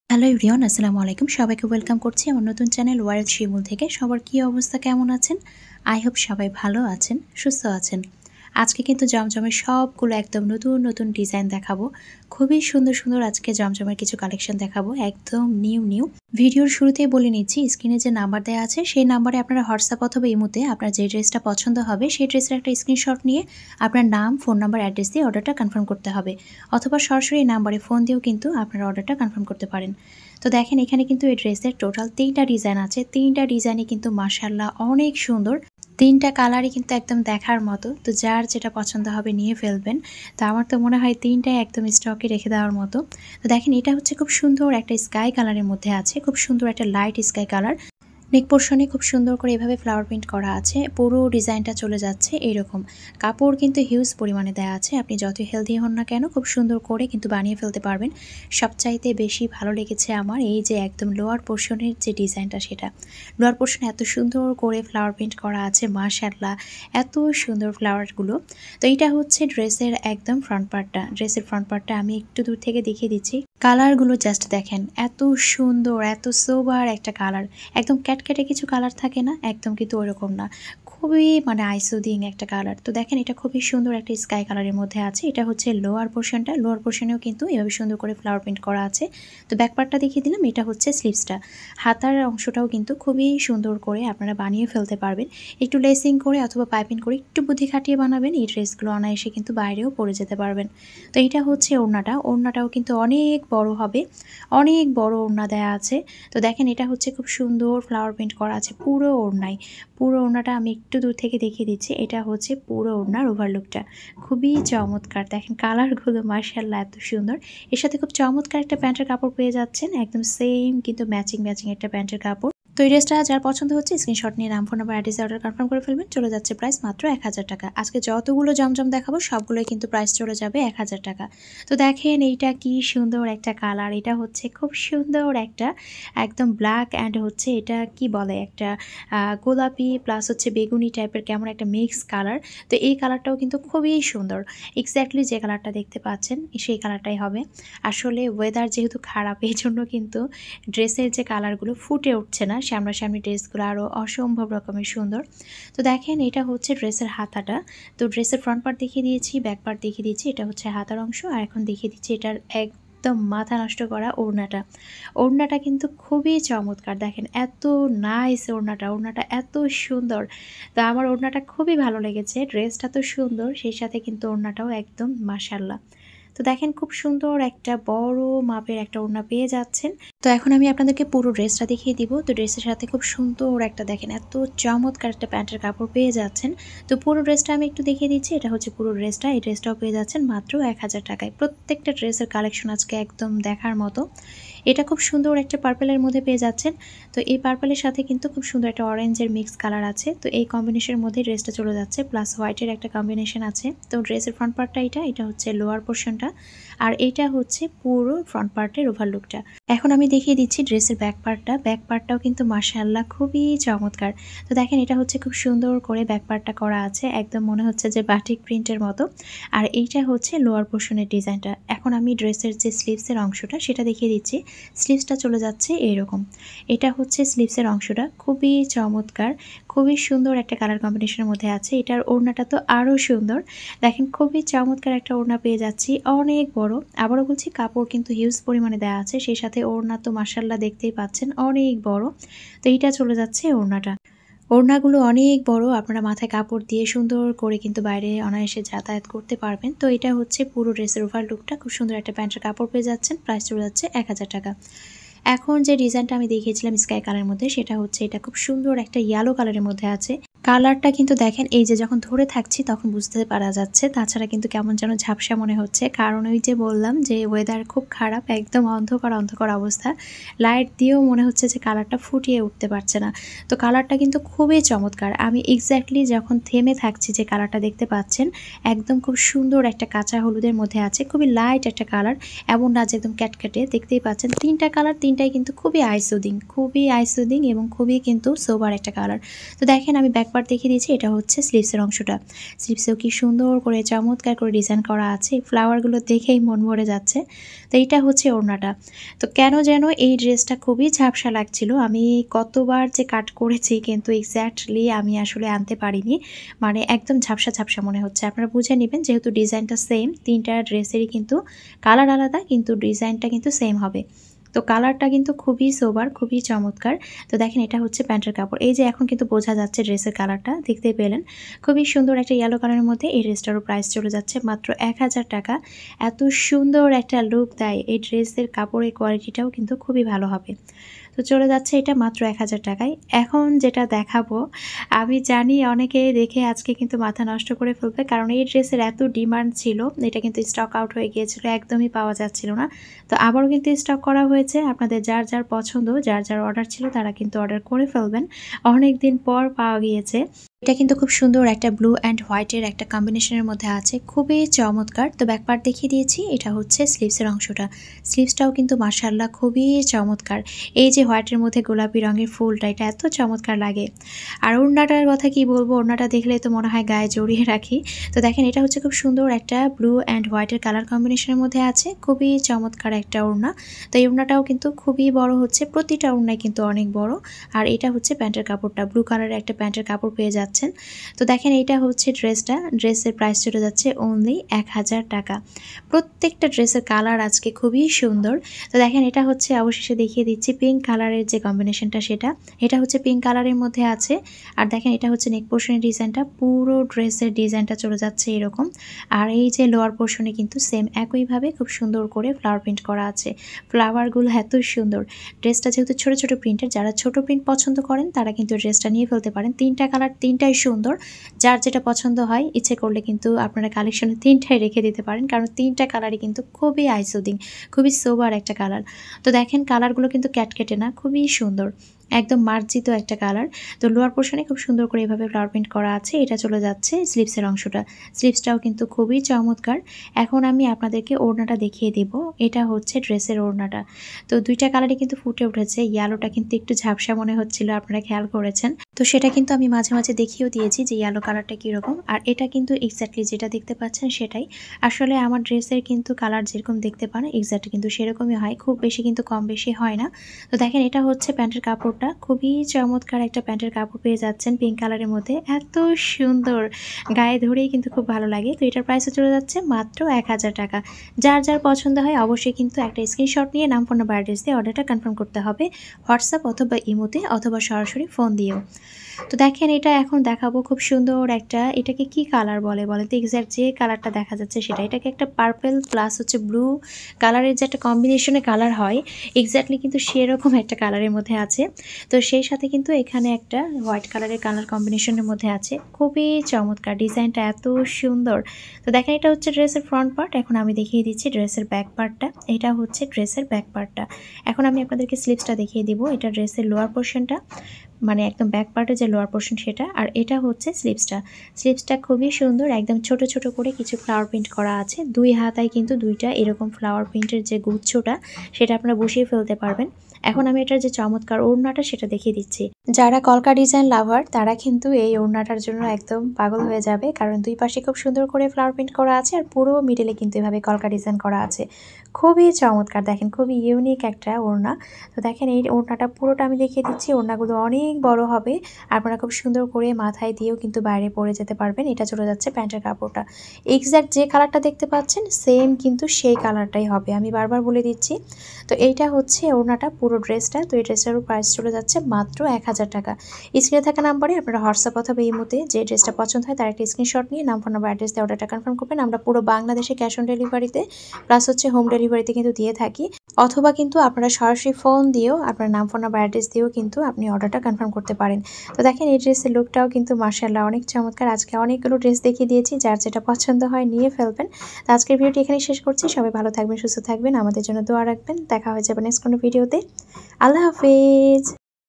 Hello everyone, আসসালামু আলাইকুম। সবাইকে ওয়েলকাম করছি আমার নতুন চ্যানেল ওয়াইল্ড শিমুল থেকে। সবার কী অবস্থা, কেমন আছেন? আই হোপ সবাই ভালো আছেন, সুস্থ আছেন। আজকে কিন্তু জমজমের সবগুলো একদম নতুন নতুন ডিজাইন দেখাবো। খুবই সুন্দর সুন্দর আজকে জমজমের কিছু কালেকশন দেখাবো, একদম নিউ। ভিডিওর শুরুতেই বলে নিচ্ছি, স্ক্রিনে যে নাম্বার দেওয়া আছে সেই নাম্বারে আপনারা হোয়াটসঅ্যাপ অথবা ইমোতে আপনার যে ড্রেসটা পছন্দ হবে সেই ড্রেসের একটা স্ক্রিনশট নিয়ে আপনার নাম, ফোন নাম্বার, অ্যাড্রেস দিয়ে অর্ডারটা কনফার্ম করতে হবে। অথবা সরাসরি এই নাম্বারে ফোন দিয়েও কিন্তু আপনার অর্ডারটা কনফার্ম করতে পারেন। তো দেখেন, এখানে কিন্তু এই ড্রেসের টোটাল 3টা ডিজাইন আছে। 3টা ডিজাইনই কিন্তু মাশাআল্লাহ অনেক সুন্দর। 3টা কালারই কিন্তু একদম দেখার মতো। তো যার যেটা পছন্দ হবে নিয়ে ফেলবেন। তো আমার তো মনে হয় 3টাই একদম স্টকে রেখে দেওয়ার মতো। তো দেখেন, এটা হচ্ছে খুব সুন্দর একটা স্কাই কালারের মধ্যে আছে। খুব সুন্দর একটা লাইট স্কাই কালার। নেক পোর্শনে খুব সুন্দর করে এভাবে ফ্লাওয়ার প্রিন্ট করা আছে। পুরো ডিজাইনটা চলে যাচ্ছে এইরকম। কাপড় কিন্তু হিউজ পরিমাণে দেওয়া আছে। আপনি যতই হেলদি হন না কেন খুব সুন্দর করে কিন্তু বানিয়ে ফেলতে পারবেন। সবচাইতে বেশি ভালো লেগেছে আমার এই যে একদম লোয়ার পোর্শনের যে ডিজাইনটা, সেটা লোয়ার পোর্শনে এত সুন্দর করে ফ্লাওয়ার প্রিন্ট করা আছে। মাশাআল্লাহ, এত সুন্দর ফ্লাওয়ারগুলো। তো এইটা হচ্ছে ড্রেসের একদম ফ্রন্ট পার্টটা। ড্রেসের ফ্রন্ট পার্টটা আমি একটু দূর থেকে দেখিয়ে দিচ্ছি। কালারগুলো জাস্ট দেখেন, এত সুন্দর, এত সোবার একটা কালার। একদম ক্যাটক্যাটে কিছু কালার থাকে না, একদম কিন্তু ওরকম না। খুবই মানে আইসোদিং একটা কালার। তো দেখেন, এটা খুবই সুন্দর একটা স্কাই কালারের মধ্যে আছে। এটা হচ্ছে লোয়ার পোর্শনটা। লোয়ার পোর্শনেও কিন্তু এভাবে সুন্দর করে ফ্লাওয়ার প্রিন্ট করা আছে। তো ব্যাক পার্টটা দেখিয়ে দিলাম। এটা হচ্ছে স্লিভসটা। হাতার অংশটাও কিন্তু খুবই সুন্দর করে আপনারা বানিয়ে ফেলতে পারবেন। একটু লেসিং করে অথবা পাইপিং করে একটু বুদ্ধি খাটিয়ে বানাবেন, এই ড্রেসগুলো অনায়াসে কিন্তু বাইরেও পরে যেতে পারবেন। তো এইটা হচ্ছে ওড়নাটা। ওড়নাটাও কিন্তু অনেক বড় হবে, অনেক বড় ওড়না দেয়া আছে। তো দেখেন, এটা হচ্ছে খুব সুন্দর ফ্লাওয়ার প্রিন্ট করা আছে পুরো ওড়নায়। পুরো ওড়নাটা আমি একটু দূর থেকে দেখিয়ে দিচ্ছি। এটা হচ্ছে পুরো ওড়নার ওভারলুকটা। খুবই চমৎকার। দেখেন কালারগুলো মাশাআল্লাহ এত সুন্দর। এর সাথে খুব চমৎকার একটা প্যান্টের কাপড় পেয়ে যাচ্ছেন, একদম সেম কিন্তু ম্যাচিং একটা প্যান্টের কাপড়। তো এই ড্রেসটা যার পছন্দ হচ্ছে স্ক্রিনশট নিয়ে নাম, phone number, address order confirm করে ফেলবেন। চলে যাচ্ছে প্রাইস মাত্র 1000 টাকা। আজকে যতগুলো জমজম দেখাবো সবগুলোই কিন্তু প্রাইস চলে যাবে 1000 টাকা। তো দেখেন, এইটা কি সুন্দর একটা কালার। এটা হচ্ছে খুব সুন্দর একটা একদম ব্ল্যাক অ্যান্ড হচ্ছে এটা কি বলে একটা গোলাপি প্লাস হচ্ছে বেগুনি টাইপের কেমন একটা মিক্স কালার। তো এই কালারটাও কিন্তু খুবই সুন্দর। এক্স্যাক্টলি যে কালারটা দেখতে পাচ্ছেন সেই কালারটাই হবে। আসলে ওয়েদার যেহেতু খারাপ, এই জন্য কিন্তু ড্রেসের যে কালারগুলো ফুটে উঠছে না। সামনাসামনি ড্রেসগুলো আরও অসম্ভব রকমের সুন্দর। তো দেখেন, এটা হচ্ছে ড্রেসের হাতাটা। তো ড্রেসের ফ্রন্ট পার্ট দেখিয়ে দিয়েছি, ব্যাক পার্ট দেখিয়ে দিয়েছি। এটা হচ্ছে হাতার অংশ। আর এখন দেখিয়ে দিচ্ছি এটার একদম মাথা নষ্ট করা ওড়নাটা। ওড়নাটা কিন্তু খুবই চমৎকার। দেখেন এত নাইস ওড়নাটা। ওড়নাটা এত সুন্দর। তো আমার ওড়নাটা খুবই ভালো লেগেছে। ড্রেসটা তো সুন্দর, সেই সাথে কিন্তু ওড়নাটাও একদম মাশাআল্লাহ। তো দেখেন, খুব সুন্দর একটা বড় মাপের একটা ওড়না পেয়ে যাচ্ছেন। তো এখন আমি আপনাদেরকে পুরো ড্রেসটা দেখিয়ে দিব। তো ড্রেসের সাথে খুব সুন্দর একটা দেখেন এত চমৎকার একটা প্যান্টের কাপড় পেয়ে যাচ্ছেন। তো পুরো ড্রেসটা আমি একটু দেখিয়ে দিচ্ছি। এটা হচ্ছে পুরো ড্রেসটা। এই ড্রেসটাও পেয়ে যাচ্ছেন মাত্র 1000 টাকায়। প্রত্যেকটা ড্রেসের কালেকশন আজকে একদম দেখার মতো। এটা খুব সুন্দর একটা পার্পেলের মধ্যে পেয়ে যাচ্ছেন। তো এই পার্পেলের সাথে কিন্তু খুব সুন্দর একটা অরেঞ্জের মিক্স কালার আছে। তো এই কম্বিনেশনের মধ্যে ড্রেসটা চলে যাচ্ছে, প্লাস হোয়াইটের একটা কম্বিনেশন আছে। তো ড্রেসের ফ্রন্ট পার্টটা এটা হচ্ছে লোয়ার পোর্শনটা। আর এইটা হচ্ছে পুরো ফ্রন্ট পার্টের ওভারলুকটা। এখন আমি দেখিয়ে দিচ্ছি ড্রেসের ব্যাক পার্টটা। ব্যাক পার্টটাও কিন্তু মাশাআল্লাহ খুবই চমৎকার। তো দেখেন, এটা হচ্ছে খুব সুন্দর করে ব্যাক পার্টটা করা আছে, একদম মনে হচ্ছে যে বাটিক প্রিন্টের মতো। আর এইটা হচ্ছে লোয়ার পোর্শনের ডিজাইনটা। এখন আমি ড্রেসের যে স্লিভসের অংশটা সেটা দেখিয়ে দিচ্ছি। স্লিভসটা চলে যাচ্ছে এইরকম। এটা হচ্ছে স্লিভসের অংশটা, খুবই চমৎকার, খুবই সুন্দর একটা কালার কম্বিনেশনের মধ্যে আছে। এটার ওড়নাটা তো আরও সুন্দর। দেখেন, খুবই চমৎকার একটা ওড়না পেয়ে যাচ্ছি, অনেক বড়। আবারও বলছি, কাপড় কিন্তু হিউজ পরিমাণে দেওয়া আছে, সেই সাথে ওড়না তো মাশাআল্লাহ দেখতেই পাচ্ছেন অনেক বড়। তো এইটা চলে যাচ্ছে ওড়নাটা। ওড়নাগুলো অনেক বড়, আপনারা মাথায় কাপড় দিয়ে সুন্দর করে কিন্তু বাইরে অনায়াসে যাতায়াত করতে পারবেন। তো এটা হচ্ছে পুরো ড্রেসের ওভারলুকটা। খুব সুন্দর একটা প্যান্টের কাপড় পেয়ে যাচ্ছেন, প্রাইস চলে যাচ্ছে 1000 টাকা। এখন যে ডিজাইনটা আমি দেখিয়েছিলাম স্কাই কালারের মধ্যে, সেটা হচ্ছে এটা খুব সুন্দর একটা ইয়েলো কালারের মধ্যে আছে। কালারটা কিন্তু দেখেন, এই যে যখন ধরে থাকছি তখন বুঝতে পারা যাচ্ছে। তাছাড়া কিন্তু কেমন যেন ঝাপসা মনে হচ্ছে, কারণ ওই যে বললাম যে ওয়েদার খুব খারাপ, একদম অন্ধকার অন্ধকার অবস্থা। লাইট দিয়েও মনে হচ্ছে যে কালারটা ফুটিয়ে উঠতে পারছে না। তো কালারটা কিন্তু খুবই চমৎকার। আমি এক্স্যাক্টলি যখন থেমে থাকছি যে কালারটা দেখতে পাচ্ছেন, একদম খুব সুন্দর একটা কাঁচা হলুদের মধ্যে আছে, খুবই লাইট একটা কালার, এমন না যে একদম ক্যাটক্যাটে। দেখতেই পাচ্ছেন 3টা কালার, 3টাই কিন্তু খুবই আইসোদিং এবং খুবই কিন্তু সোবার একটা কালার। তো দেখেন, আমি ব্যাক ব্যাকপার্ট দেখিয়ে দিয়েছি। এটা হচ্ছে স্লিভসের অংশটা। স্লিভসেও কি সুন্দর করে চমৎকার করে ডিজাইন করা আছে, ফ্লাওয়ারগুলো দেখেই মন ভরে যাচ্ছে। তো এইটা হচ্ছে ওড়নাটা। তো কেন যেন এই ড্রেসটা খুবই ঝাপসা লাগছিল, আমি কতবার যে কাট করেছি কিন্তু এক্স্যাক্টলি আমি আসলে আনতে পারিনি, মানে একদম ঝাপসা ঝাপসা মনে হচ্ছে। আপনারা বুঝে নেবেন যেহেতু ডিজাইনটা সেম, তিনটা ড্রেসেরই কিন্তু কালার আলাদা কিন্তু ডিজাইনটা কিন্তু সেম হবে। তো কালারটা কিন্তু খুবই সোবার, খুবই চমৎকার। তো দেখেন এটা হচ্ছে প্যান্টের কাপড়। এই যে এখন কিন্তু বোঝা যাচ্ছে ড্রেসের কালারটা, দেখতেই পেলেন খুবই সুন্দর একটা ইয়েলো কালারের মধ্যে। এই ড্রেসটারও প্রাইস চলে যাচ্ছে মাত্র 1000 টাকা। এত সুন্দর একটা লুক দেয় এই ড্রেসের কাপড়ের কোয়ালিটিটাও কিন্তু খুবই ভালো হবে। তো চলে যাচ্ছে এটা মাত্র 1000 টাকায়। এখন যেটা দেখাবো, আমি জানি অনেকে দেখে আজকে কিন্তু মাথা নষ্ট করে ফেলবে, কারণ এই ড্রেসের এত ডিমান্ড ছিল, এটা কিন্তু স্টক আউট হয়ে গিয়েছিল, একদমই পাওয়া যাচ্ছিল না। তো আবারও কিন্তু স্টক করা হয়েছে। আপনাদের যার যার পছন্দ, যার যার অর্ডার ছিল তারা কিন্তু অর্ডার করে ফেলবেন, অনেক দিন পর পাওয়া গিয়েছে। এটা কিন্তু খুব সুন্দর একটা ব্লু অ্যান্ড হোয়াইটের একটা কম্বিনেশনের মধ্যে আছে, খুবই চমৎকার। তো ব্যাকপার্ট দেখিয়ে দিয়েছি, এটা হচ্ছে স্লিভসের অংশটা। স্লিভসটাও কিন্তু মাশাআল্লাহ খুবই চমৎকার। এই যে হোয়াইটের মধ্যে গোলাপি রঙের ফুলটা, এটা এত চমৎকার লাগে। আর ওড়নাটার কথা কি বলবো, ওড়নাটা দেখলে তো মনে হয় গায়ে জড়িয়ে রাখি। তো দেখেন এটা হচ্ছে খুব সুন্দর একটা ব্লু অ্যান্ড হোয়াইটের কালার কম্বিনেশনের মধ্যে আছে, খুবই চমৎকার একটা ওড়না। তো এই ওড়নাটাও কিন্তু খুবই বড় হচ্ছে, প্রতিটা ওড়নাই কিন্তু অনেক বড়। আর এটা হচ্ছে প্যান্টের কাপড়টা, ব্লু কালারের একটা প্যান্টের কাপড় পেয়ে যাচ্ছেন। তো দেখেন এইটা হচ্ছে ড্রেসটা, ড্রেসের প্রাইস চলে যাচ্ছে অনলি 1000 টাকা। প্রত্যেকটা ড্রেসের কালার আজকে খুবই সুন্দর। তো দেখেন এটা হচ্ছে, অবশেষে দেখিয়ে দিচ্ছি পিঙ্ক কালারের যে কম্বিনেশনটা, সেটা এটা হচ্ছে পিঙ্ক কালারের মধ্যে আছে। আর দেখেন এটা হচ্ছে নেক পোর্শনের ডিজাইনটা, পুরো ড্রেসের ডিজাইনটা চলে যাচ্ছে এরকম। আর এই যে লোয়ার পোর্শনে কিন্তু সেম একইভাবে খুব সুন্দর করে ফ্লাওয়ার প্রিন্ট করা আছে, ফ্লাওয়ারগুলো এত সুন্দর। ড্রেসটা যেহেতু ছোট ছোট প্রিন্টের, যারা ছোট প্রিন্ট পছন্দ করেন তারা কিন্তু ড্রেসটা নিয়ে ফেলতে পারেন। তিনটা কালার, তিনটাই সুন্দর, যার যেটা পছন্দ হয় ইচ্ছে করলে কিন্তু আপনারা কালেকশনে তিনটাই রেখে দিতে পারেন, কারণ তিনটা কালারই কিন্তু খুবই আইসুদিং, খুবই সোবার একটা কালার। তো দেখেন কালারগুলো কিন্তু ক্যাটকেটে না, খুবই সুন্দর, একদম মার্জিত একটা কালার। তো লোয়ার পোর্শনে খুব সুন্দর করে এভাবে ফ্লাওয়ার প্রিন্ট করা আছে। এটা চলে যাচ্ছে স্লিভসের অংশটা, স্লিভসটাও কিন্তু খুবই চমৎকার। এখন আমি আপনাদেরকে ওড়নাটা দেখিয়ে দেব, এটা হচ্ছে ড্রেসের ওড়নাটা। তো দুইটা কালারই কিন্তু ফুটে উঠেছে, ইয়েলোটা কিন্তু একটু ঝাপসা মনে হচ্ছিল, আপনারা খেয়াল করেছেন। তো সেটা কিন্তু আমি মাঝে মাঝে দেখিয়েও দিয়েছি যে ইয়েলো কালারটা কীরকম। আর এটা কিন্তু এক্স্যাক্টলি যেটা দেখতে পাচ্ছেন সেটাই। আসলে আমার ড্রেসের কিন্তু কালার যেরকম দেখতে পান এক্স্যাক্টলি কিন্তু সেরকমই হয়, খুব বেশি কিন্তু কম বেশি হয় না। তো দেখেন এটা হচ্ছে প্যান্টের কাপড়টা, খুবই চমৎকার একটা প্যান্টের কাপড় পেয়ে যাচ্ছেন পিঙ্ক কালারের মধ্যে, এত সুন্দর, গায়ে ধরেই কিন্তু খুব ভালো লাগে। তো এটার প্রাইসও চলে যাচ্ছে মাত্র 1000 টাকা। যার যার পছন্দ হয় অবশ্যই কিন্তু একটা স্ক্রিনশট নিয়ে নাম, ফোন নাম্বার, অ্যাড্রেস দিয়ে অর্ডারটা কনফার্ম করতে হবে, হোয়াটসঅ্যাপ অথবা ইমোতে অথবা সরাসরি ফোন দিয়েও। তো দেখেন এটা এখন দেখাবো খুব সুন্দর একটা, এটাকে কি কালার বলে তো এক্স্যাক্ট যে কালারটা দেখা যাচ্ছে সেটা, এটাকে একটা পার্পল প্লাস হচ্ছে ব্লু কালারের যে একটা কম্বিনেশনে কালার হয়, এক্স্যাক্টলি কিন্তু সেরকম একটা কালারের মধ্যে আছে। তো সেই সাথে কিন্তু এখানে একটা হোয়াইট কালারের কালার কম্বিনেশনের মধ্যে আছে, খুবই চমৎকার, ডিজাইনটা এত সুন্দর। তো দেখেন এটা হচ্ছে ড্রেসের ফ্রন্ট পার্ট। এখন আমি দেখিয়ে দিচ্ছি ড্রেসের ব্যাক পার্টটা, এটা হচ্ছে ড্রেসের ব্যাক পার্টটা। এখন আমি আপনাদেরকে স্লিভসটা দেখিয়ে দিব, এটা ড্রেসের লোয়ার পোর্শনটা, মানে একদম ব্যাক পার্টে যে লোয়ার পোর্শন সেটা। আর এটা হচ্ছে স্লিভসটা, স্লিভসটা খুবই সুন্দর, একদম ছোট ছোট করে কিছু ফ্লাওয়ার প্রিন্ট করা আছে, দুই হাতায় কিন্তু দুইটা এরকম ফ্লাওয়ার প্রিন্টের যে গুচ্ছটা সেটা আপনারা বসিয়ে ফেলতে পারবেন। এখন আমি এটার যে চমৎকার ওড়নাটা সেটা দেখিয়ে দিচ্ছি। যারা কলকা ডিজাইন লাভার তারা কিন্তু এই ওড়নাটার জন্য একদম পাগল হয়ে যাবে, কারণ দুই পাশে খুব সুন্দর করে ফ্লাওয়ার প্রিন্ট করা আছে আর পুরো মিডলে কিন্তু এভাবে কলকা ডিজাইন করা আছে, খুবই চমৎকার। দেখেন খুবই ইউনিক একটা ওড়না। তো দেখেন এই ওড়নাটা পুরোটা আমি দেখিয়ে দিচ্ছি, ওড়নাগুলো অনেক বড় হবে, আপনারা খুব সুন্দর করে মাথায় দিয়েও কিন্তু বাইরে পরে যেতে পারবেন। এটা চলে যাচ্ছে প্যান্টের কাপড়টা, এক্স্যাক্ট যে কালারটা দেখতে পাচ্ছেন সেম কিন্তু সেই কালারটাই হবে, আমি বারবার বলে দিচ্ছি। তো এইটা হচ্ছে ওড়নাটা, পুরো ড্রেসটা। তো এই ড্রেসটারও প্রাইস চলে যাচ্ছে মাত্র 1000 টাকা। স্ক্রিনে থাকা নাম্বারে আপনারা হোয়াটসঅ্যাপ অথবা ইমোতে যে ড্রেসটা পছন্দ হয় তার একটা স্ক্রিনশট নিয়ে নাম, ফোন নাম্বার, অ্যাড্রেস দিয়ে অর্ডারটা কনফার্ম করবেন। আমরা পুরো বাংলাদেশে ক্যাশ অন ডেলিভারিতে প্লাস হচ্ছে হোম ডেলিভারিতে কিন্তু দিয়ে থাকি, অথবা কিন্তু আপনারা সরাসরি ফোন দিয়েও আপনার নাম, ফোন নাম্বার, অ্যাড্রেস দিয়েও কিন্তু আপনি অর্ডারটা কনফার্ম করতে পারেন। তো দেখেন এই ড্রেসের লুকটাও কিন্তু মাশাআল্লাহ অনেক চমৎকার। আজকে অনেকগুলো ড্রেস দেখিয়ে দিয়েছি, যার যেটা পছন্দ হয় নিয়ে ফেলবেন। তো আজকের ভিডিওটি এখানেই শেষ করছি, সবাই ভালো থাকবেন, সুস্থ থাকবেন, আমাদের জন্য দোয়া রাখবেন। দেখা হয়ে যাবে নেক্সট কোনো ভিডিওতে। আল্লাহ হাফেজ।